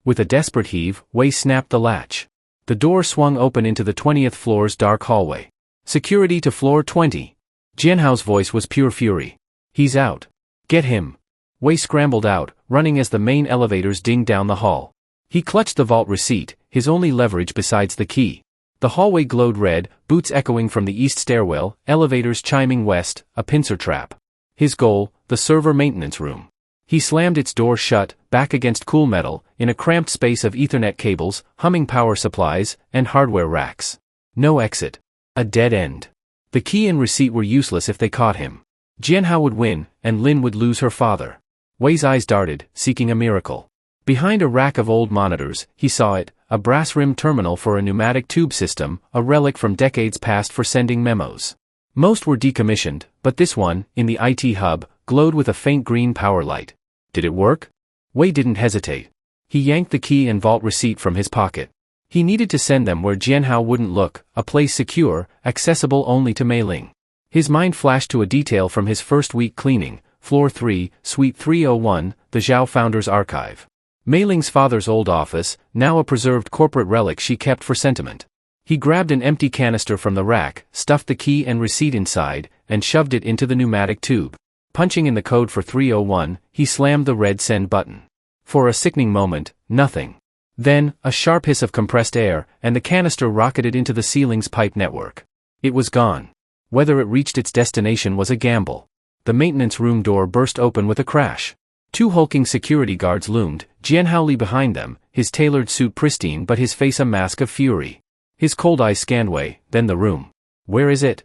With a desperate heave, Wei snapped the latch. The door swung open into the 20th floor's dark hallway. "Security to floor 20. Jianhao's voice was pure fury. "He's out. Get him." Wei scrambled out, running as the main elevators dinged down the hall. He clutched the vault receipt, his only leverage besides the key. The hallway glowed red, boots echoing from the east stairwell, elevators chiming west, a pincer trap. His goal, the server maintenance room. He slammed its door shut, back against cool metal, in a cramped space of Ethernet cables, humming power supplies, and hardware racks. No exit. A dead end. The key and receipt were useless if they caught him. Jianhao would win, and Lin would lose her father. Wei's eyes darted, seeking a miracle. Behind a rack of old monitors, he saw it, a brass-rimmed terminal for a pneumatic tube system, a relic from decades past for sending memos. Most were decommissioned, but this one, in the IT hub, glowed with a faint green power light. Did it work? Wei didn't hesitate. He yanked the key and vault receipt from his pocket. He needed to send them where Jianhao wouldn't look, a place secure, accessible only to Mei Ling. His mind flashed to a detail from his first week cleaning, Floor 3, Suite 301, the Zhao Founders Archive. Mei Ling's father's old office, now a preserved corporate relic she kept for sentiment. He grabbed an empty canister from the rack, stuffed the key and receipt inside, and shoved it into the pneumatic tube. Punching in the code for 301, he slammed the red send button. For a sickening moment, nothing. Then, a sharp hiss of compressed air, and the canister rocketed into the ceiling's pipe network. It was gone. Whether it reached its destination was a gamble. The maintenance room door burst open with a crash. 2 hulking security guards loomed, Jianhao Li behind them, his tailored suit pristine but his face a mask of fury. His cold eyes scanned Wei, then the room. "Where is it?"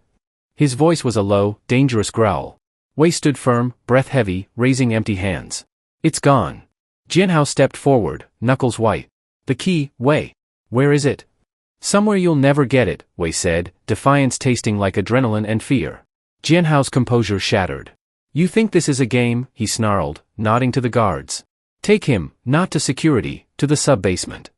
His voice was a low, dangerous growl. Wei stood firm, breath heavy, raising empty hands. "It's gone." Jianhao stepped forward, knuckles white. "The key, Wei. Where is it?" "Somewhere you'll never get it," Wei said, defiance tasting like adrenaline and fear. Jianhao's composure shattered. "You think this is a game?" he snarled, nodding to the guards. "Take him, not to security, to the sub-basement."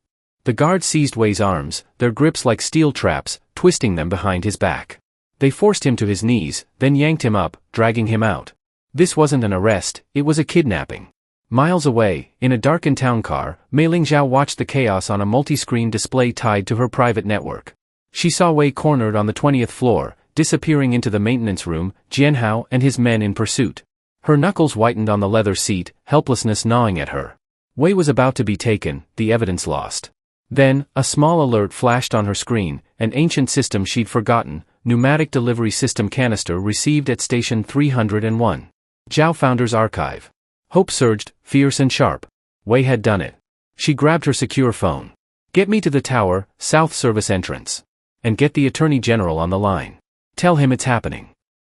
The guards seized Wei's arms, their grips like steel traps, twisting them behind his back. They forced him to his knees, then yanked him up, dragging him out. This wasn't an arrest, it was a kidnapping. Miles away, in a darkened town car, Mei Lingzhao watched the chaos on a multi-screen display tied to her private network. She saw Wei cornered on the 20th floor, disappearing into the maintenance room, Jianhao and his men in pursuit. Her knuckles whitened on the leather seat, helplessness gnawing at her. Wei was about to be taken, the evidence lost. Then, a small alert flashed on her screen, an ancient system she'd forgotten, pneumatic delivery system canister received at station 301. Zhao Founder's archive. Hope surged, fierce and sharp. Wei had done it. She grabbed her secure phone. "Get me to the tower, south service entrance. And get the Attorney General on the line. Tell him it's happening."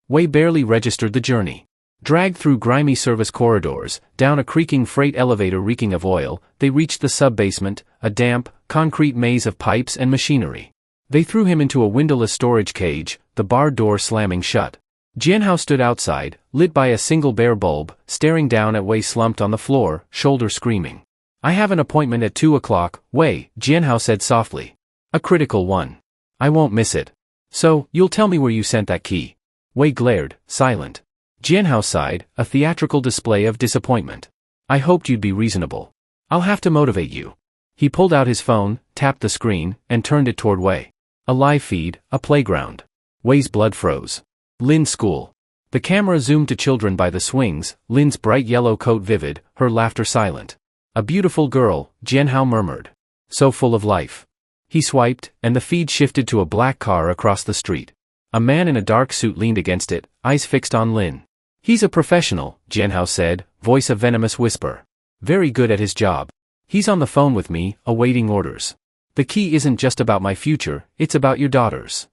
Wei barely registered the journey. Dragged through grimy service corridors, down a creaking freight elevator reeking of oil, they reached the sub-basement, a damp, concrete maze of pipes and machinery. They threw him into a windowless storage cage, the barred door slamming shut. Jianhao stood outside, lit by a single bare bulb, staring down at Wei slumped on the floor, shoulder screaming. "I have an appointment at 2 o'clock, Wei," Jianhao said softly. "A critical one. I won't miss it. So, you'll tell me where you sent that key." Wei glared, silent. Jianhao sighed, a theatrical display of disappointment. "I hoped you'd be reasonable. I'll have to motivate you." He pulled out his phone, tapped the screen, and turned it toward Wei. A live feed, a playground. Wei's blood froze. Lin's school. The camera zoomed to children by the swings, Lin's bright yellow coat vivid, her laughter silent. "A beautiful girl," Jianhao murmured. "So full of life." He swiped, and the feed shifted to a black car across the street. A man in a dark suit leaned against it, eyes fixed on Lin. "He's a professional," Jianhao said, voice a venomous whisper. "Very good at his job. He's on the phone with me, awaiting orders. The key isn't just about my future, it's about your daughter's."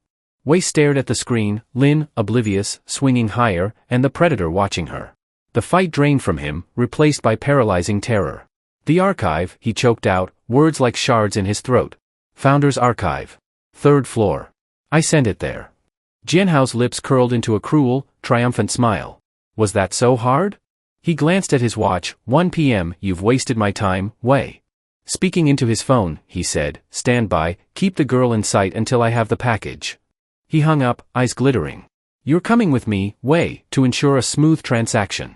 Wei stared at the screen, Lin, oblivious, swinging higher, and the predator watching her. The fight drained from him, replaced by paralyzing terror. "The archive," he choked out, words like shards in his throat. "Founder's archive. 3rd floor. I sent it there." Jianhao's lips curled into a cruel, triumphant smile. "Was that so hard?" He glanced at his watch, 1 p.m. "You've wasted my time, Wei." Speaking into his phone, he said, "Stand by, keep the girl in sight until I have the package." He hung up, eyes glittering. "You're coming with me, Wei, to ensure a smooth transaction."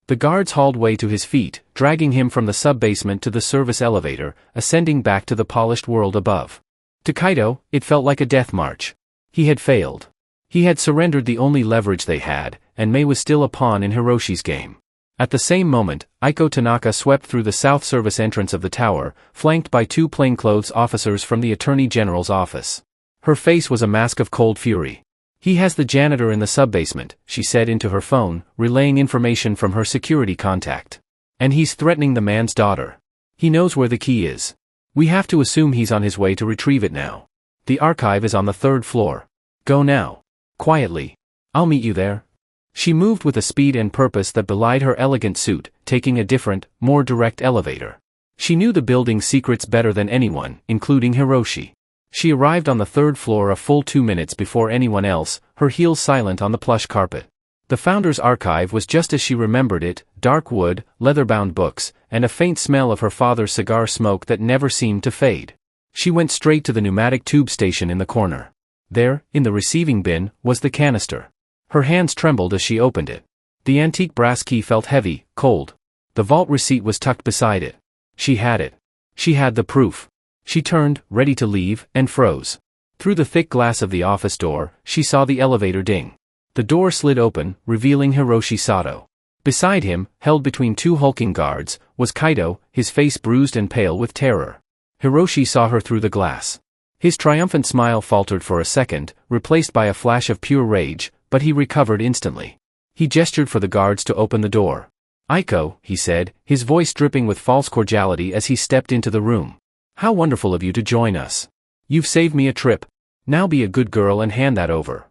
The guards hauled Wei to his feet, dragging him from the sub-basement to the service elevator, ascending back to the polished world above. To Kaito, it felt like a death march. He had failed. He had surrendered the only leverage they had, and Mei was still a pawn in Hiroshi's game. At the same moment, Aiko Tanaka swept through the south service entrance of the tower, flanked by 2 plainclothes officers from the Attorney General's office. Her face was a mask of cold fury. "He has the janitor in the sub-basement," she said into her phone, relaying information from her security contact. "And he's threatening the man's daughter. He knows where the key is. We have to assume he's on his way to retrieve it now. The archive is on the 3rd floor. Go now. Quietly. I'll meet you there." She moved with a speed and purpose that belied her elegant suit, taking a different, more direct elevator. She knew the building's secrets better than anyone, including Hiroshi. She arrived on the 3rd floor a full 2 minutes before anyone else, her heels silent on the plush carpet. The Founder's archive was just as she remembered it, dark wood, leather-bound books, and a faint smell of her father's cigar smoke that never seemed to fade. She went straight to the pneumatic tube station in the corner. There, in the receiving bin, was the canister. Her hands trembled as she opened it. The antique brass key felt heavy, cold. The vault receipt was tucked beside it. She had it. She had the proof. She turned, ready to leave, and froze. Through the thick glass of the office door, she saw the elevator ding. The door slid open, revealing Hiroshi Sato. Beside him, held between two hulking guards, was Kaito, his face bruised and pale with terror. Hiroshi saw her through the glass. His triumphant smile faltered for a second, replaced by a flash of pure rage, but he recovered instantly. He gestured for the guards to open the door. "Aiko," he said, his voice dripping with false cordiality as he stepped into the room. "How wonderful of you to join us. You've saved me a trip. Now be a good girl and hand that over."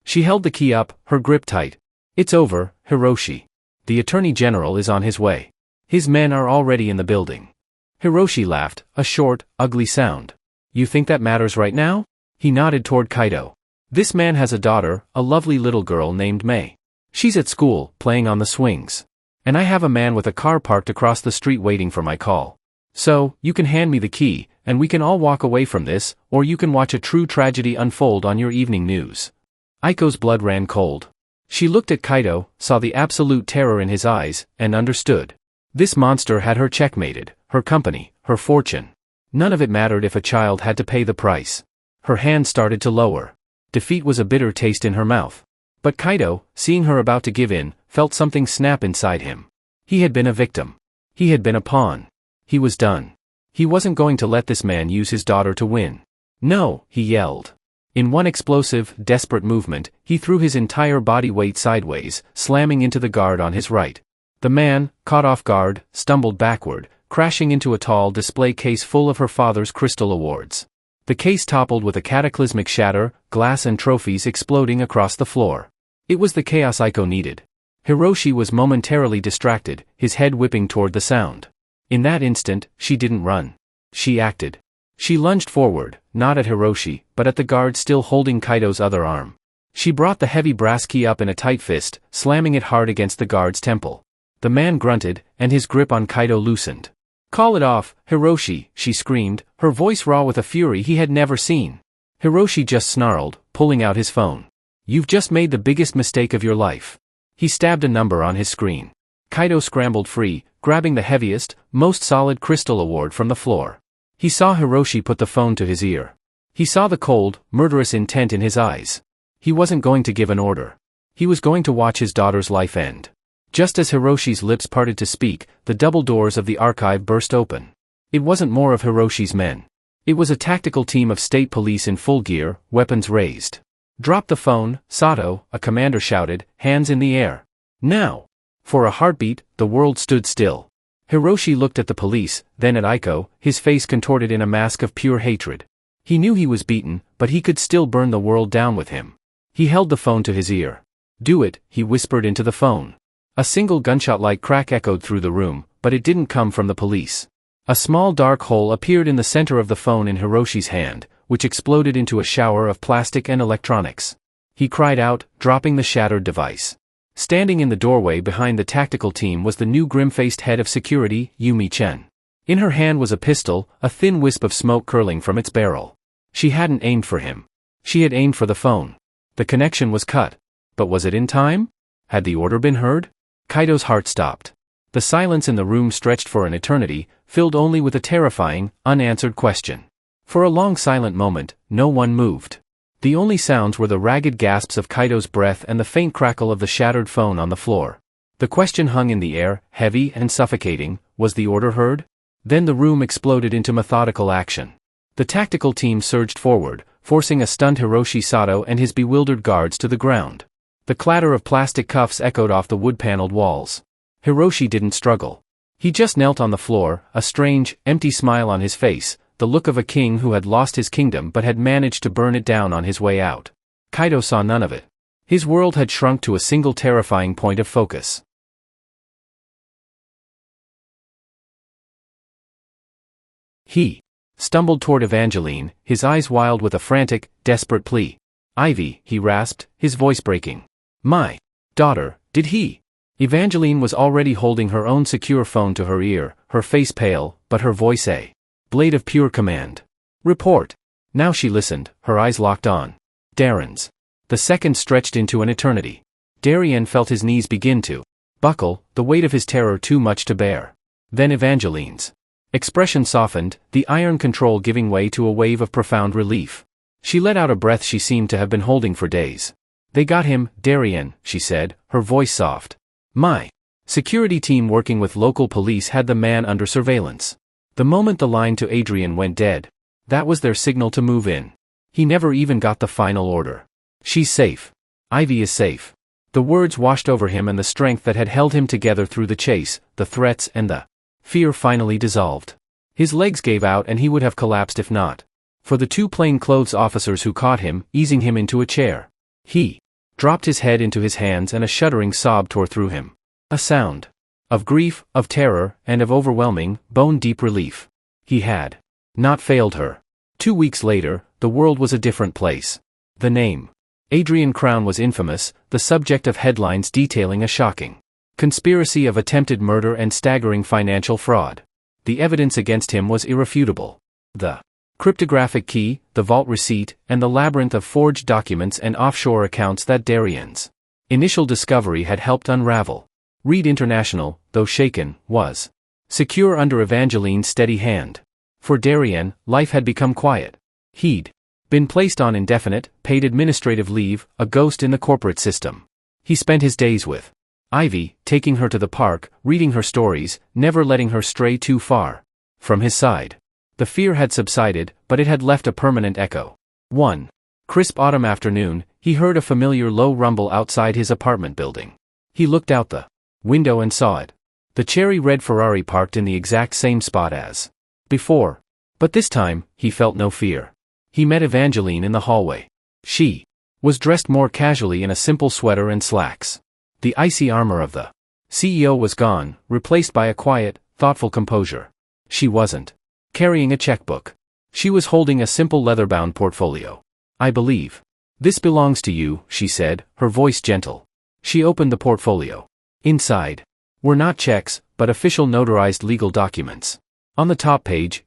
She held the key up, her grip tight. "It's over, Hiroshi. The Attorney General is on his way. His men are already in the building." Hiroshi laughed, a short, ugly sound. "You think that matters right now?" He nodded toward Kaito. "This man has a daughter, a lovely little girl named Mei. She's at school, playing on the swings. And I have a man with a car parked across the street waiting for my call. So, you can hand me the key, and we can all walk away from this, or you can watch a true tragedy unfold on your evening news." Aiko's blood ran cold. She looked at Kaito, saw the absolute terror in his eyes, and understood. This monster had her checkmated, her company, her fortune. None of it mattered if a child had to pay the price. Her hand started to lower. Defeat was a bitter taste in her mouth. But Kaito, seeing her about to give in, felt something snap inside him. He had been a victim. He had been a pawn. He was done. He wasn't going to let this man use his daughter to win. "No," he yelled. In one explosive, desperate movement, he threw his entire body weight sideways, slamming into the guard on his right. The man, caught off guard, stumbled backward, crashing into a tall display case full of her father's crystal awards. The case toppled with a cataclysmic shatter, glass and trophies exploding across the floor. It was the chaos Aiko needed. Hiroshi was momentarily distracted, his head whipping toward the sound. In that instant, she didn't run. She acted. She lunged forward, not at Hiroshi, but at the guard still holding Kaito's other arm. She brought the heavy brass key up in a tight fist, slamming it hard against the guard's temple. The man grunted, and his grip on Kaito loosened. "Call it off, Hiroshi," she screamed, her voice raw with a fury he had never seen. Hiroshi just snarled, pulling out his phone. "You've just made the biggest mistake of your life." He stabbed a number on his screen. Kaito scrambled free, grabbing the heaviest, most solid crystal award from the floor. He saw Hiroshi put the phone to his ear. He saw the cold, murderous intent in his eyes. He wasn't going to give an order. He was going to watch his daughter's life end. Just as Hiroshi's lips parted to speak, the double doors of the archive burst open. It wasn't more of Hiroshi's men. It was a tactical team of state police in full gear, weapons raised. "Drop the phone, Sato," a commander shouted, hands in the air. "Now!" For a heartbeat, the world stood still. Hiroshi looked at the police, then at Aiko, his face contorted in a mask of pure hatred. He knew he was beaten, but he could still burn the world down with him. He held the phone to his ear. "Do it," he whispered into the phone. A single gunshot-like crack echoed through the room, but it didn't come from the police. A small dark hole appeared in the center of the phone in Hiroshi's hand, which exploded into a shower of plastic and electronics. He cried out, dropping the shattered device. Standing in the doorway behind the tactical team was the new grim-faced head of security, Yumi Chen. In her hand was a pistol, a thin wisp of smoke curling from its barrel. She hadn't aimed for him. She had aimed for the phone. The connection was cut. But was it in time? Had the order been heard? Kaito's heart stopped. The silence in the room stretched for an eternity, filled only with a terrifying, unanswered question. For a long silent moment, no one moved. The only sounds were the ragged gasps of Kaito's breath and the faint crackle of the shattered phone on the floor. The question hung in the air, heavy and suffocating. Was the order heard? Then the room exploded into methodical action. The tactical team surged forward, forcing a stunned Hiroshi Sato and his bewildered guards to the ground. The clatter of plastic cuffs echoed off the wood-paneled walls. Hiroshi didn't struggle. He just knelt on the floor, a strange, empty smile on his face, the look of a king who had lost his kingdom but had managed to burn it down on his way out. Kaito saw none of it. His world had shrunk to a single terrifying point of focus. He stumbled toward Evangeline, his eyes wild with a frantic, desperate plea. "Ivy," he rasped, his voice breaking. "My daughter, did he?" Evangeline was already holding her own secure phone to her ear, her face pale, but her voice a blade of pure command. "Report." Now she listened, her eyes locked on Darren's. The seconds stretched into an eternity. Darien felt his knees begin to buckle, the weight of his terror too much to bear. Then Evangeline's expression softened, the iron control giving way to a wave of profound relief. She let out a breath she seemed to have been holding for days. They got him, Darien, she said, her voice soft. My security team working with local police had the man under surveillance. The moment the line to Adrian went dead, that was their signal to move in. He never even got the final order. She's safe. Ivy is safe. The words washed over him, and the strength that had held him together through the chase, the threats and the fear finally dissolved. His legs gave out and he would have collapsed if not for the two plainclothes officers who caught him, easing him into a chair. He dropped his head into his hands and a shuddering sob tore through him. A sound of grief, of terror, and of overwhelming, bone-deep relief. He had not failed her. 2 weeks later, the world was a different place. The name Adrian Crown was infamous, the subject of headlines detailing a shocking conspiracy of attempted murder and staggering financial fraud. The evidence against him was irrefutable. The cryptographic key, the vault receipt, and the labyrinth of forged documents and offshore accounts that Darien's initial discovery had helped unravel. Reed International, though shaken, was secure under Evangeline's steady hand. For Darien, life had become quiet. He'd been placed on indefinite, paid administrative leave, a ghost in the corporate system. He spent his days with Ivy, taking her to the park, reading her stories, never letting her stray too far from his side. The fear had subsided, but it had left a permanent echo. One crisp autumn afternoon, he heard a familiar low rumble outside his apartment building. He looked out the window and saw it. The cherry-red Ferrari parked in the exact same spot as before. But this time, he felt no fear. He met Evangeline in the hallway. She was dressed more casually in a simple sweater and slacks. The icy armor of the CEO was gone, replaced by a quiet, thoughtful composure. She wasn't carrying a checkbook. She was holding a simple leather-bound portfolio. I believe this belongs to you, she said, her voice gentle. She opened the portfolio. Inside were not checks, but official notarized legal documents. On the top page,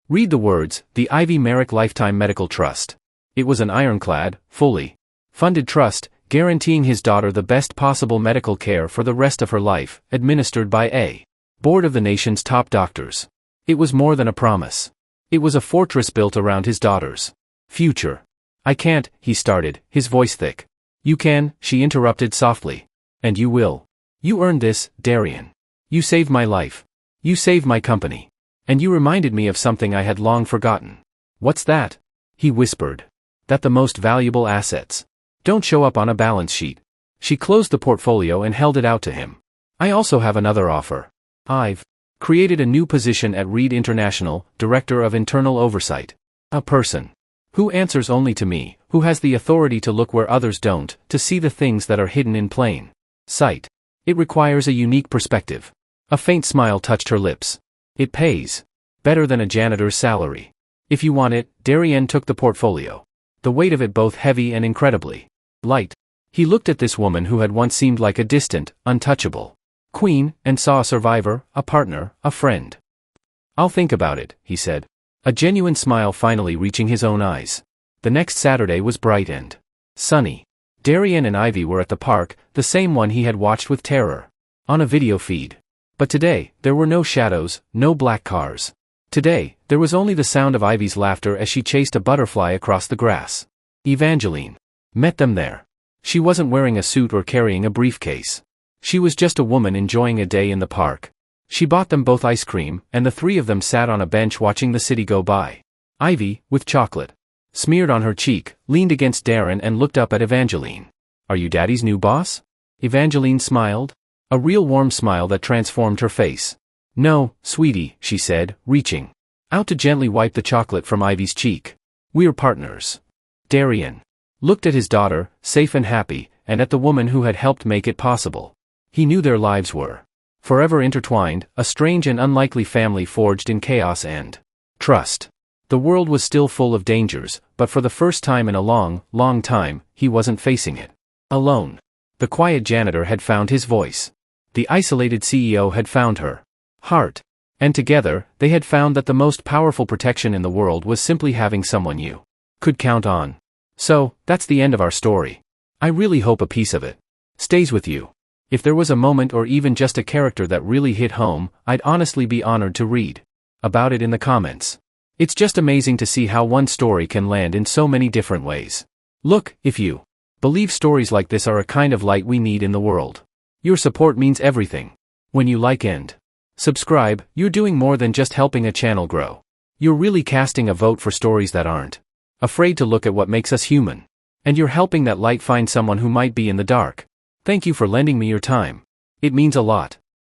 read the words, the Ivy Merrick Lifetime Medical Trust. It was an ironclad, fully funded trust, guaranteeing his daughter the best possible medical care for the rest of her life, administered by a board of the nation's top doctors. It was more than a promise. It was a fortress built around his daughter's future. I can't, he started, his voice thick. You can, she interrupted softly. And you will. You earned this, Darien. You saved my life. You saved my company. And you reminded me of something I had long forgotten. What's that? He whispered. That the most valuable assets don't show up on a balance sheet. She closed the portfolio and held it out to him. I also have another offer. I've created a new position at Reed International, Director of Internal Oversight. A person who answers only to me, who has the authority to look where others don't, to see the things that are hidden in plain sight. It requires a unique perspective. A faint smile touched her lips. It pays better than a janitor's salary. If you want it, Darien took the portfolio. The weight of it both heavy and incredibly light. He looked at this woman who had once seemed like a distant, untouchable queen, and saw a survivor, a partner, a friend. I'll think about it, he said. A genuine smile finally reaching his own eyes. The next Saturday was bright and sunny. Darien and Ivy were at the park, the same one he had watched with terror on a video feed. But today, there were no shadows, no black cars. Today, there was only the sound of Ivy's laughter as she chased a butterfly across the grass. Evangeline met them there. She wasn't wearing a suit or carrying a briefcase. She was just a woman enjoying a day in the park. She bought them both ice cream, and the three of them sat on a bench watching the city go by. Ivy, with chocolate smeared on her cheek, leaned against Darren and looked up at Evangeline. Are you Daddy's new boss? Evangeline smiled. A real warm smile that transformed her face. No, sweetie, she said, reaching out to gently wipe the chocolate from Ivy's cheek. We're partners. Darien looked at his daughter, safe and happy, and at the woman who had helped make it possible. He knew their lives were forever intertwined, a strange and unlikely family forged in chaos and trust. The world was still full of dangers, but for the first time in a long, long time, he wasn't facing it alone. The quiet janitor had found his voice. The isolated CEO had found her heart. And together, they had found that the most powerful protection in the world was simply having someone you could count on. So, that's the end of our story. I really hope a piece of it stays with you. If there was a moment or even just a character that really hit home, I'd honestly be honored to read about it in the comments. It's just amazing to see how one story can land in so many different ways. Look, if you believe stories like this are a kind of light we need in the world. Your support means everything. When you like and subscribe, you're doing more than just helping a channel grow. You're really casting a vote for stories that aren't afraid to look at what makes us human. And you're helping that light find someone who might be in the dark. Thank you for lending me your time. It means a lot.